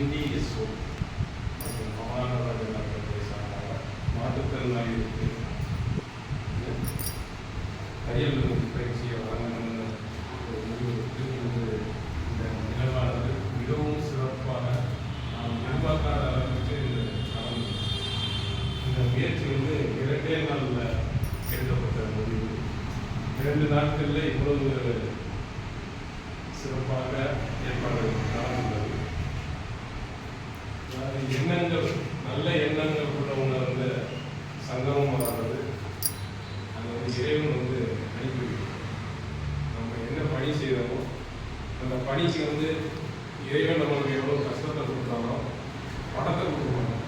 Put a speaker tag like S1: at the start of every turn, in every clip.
S1: NDSO மாநகராட்சி சார்பாக மாற்றுத்திறனாளிகளுக்கு தையல் பயிற்சியை வழங்கணும்னு ஒரு முடிவெடுத்து இந்த நிலவானது மிகவும் சிறப்பாக நாம் எதிர்பார்க்காத அளவுக்கு நடந்தது. இந்த முயற்சி 2 நாளில் எடுக்கப்பட்ட முடிவு. 2 நாட்களில் இவ்வளவு சிறப்பாக ஏற்பாடு நடந்துள்ளது. எண்ணங்கள், நல்ல எண்ணங்கள் உள்ளவங்க சங்கமம் வராது. அது இறைவன் அனுப்பி நம்ம என்ன பணி செய்யறோமோ அந்த பணிக்கு இறைவன் நம்மளுக்கு எவ்வளோ கஷ்டத்தை கொடுத்தாலும் பணத்தை கொடுக்கணும்.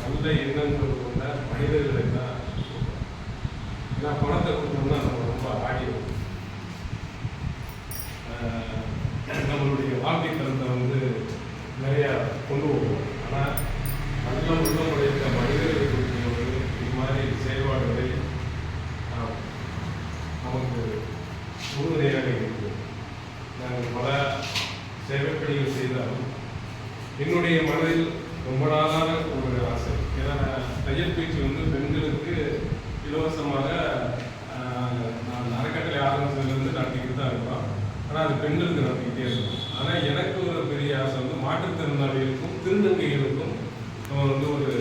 S1: நல்ல எண்ணங்கள் கொண்ட மனிதர்களை தான். ஏன்னா பணத்தை கொடுத்தோம்னா நம்ம ரொம்ப ஆடிடும். நம்மளுடைய வாழ்க்கை தரத்தை நிறையா கொண்டு போவோம். ஆனால் நல்ல உள்ளமுடைய மனிதர்களை கொடுக்கும்போது இது மாதிரி செயல்பாடுகளை நமக்கு உறுதுணையாக இருக்கிறது. நாங்கள் பல சேவைப்பணிகள் செய்தாலும் என்னுடைய மனதில் ரொம்ப நாளான ஒரு ஆசை. ஏன்னா தையல் பயிற்சி பெண்களுக்கு இலவசமாக நான் அறக்கட்டளை ஆரம்பிச்சதுலேருந்து நடத்திக்கிட்டு தான் இருக்கோம். ஆனால் அது பெண்களுக்கு நடத்திக்கிட்டே இருக்கும். ஆனால் எனக்கு ஒரு பெரிய ஆசை மாற்றுத்திறனாளிகளுக்கும் திருநங்கைகளுக்கும் நம்ம ஒரு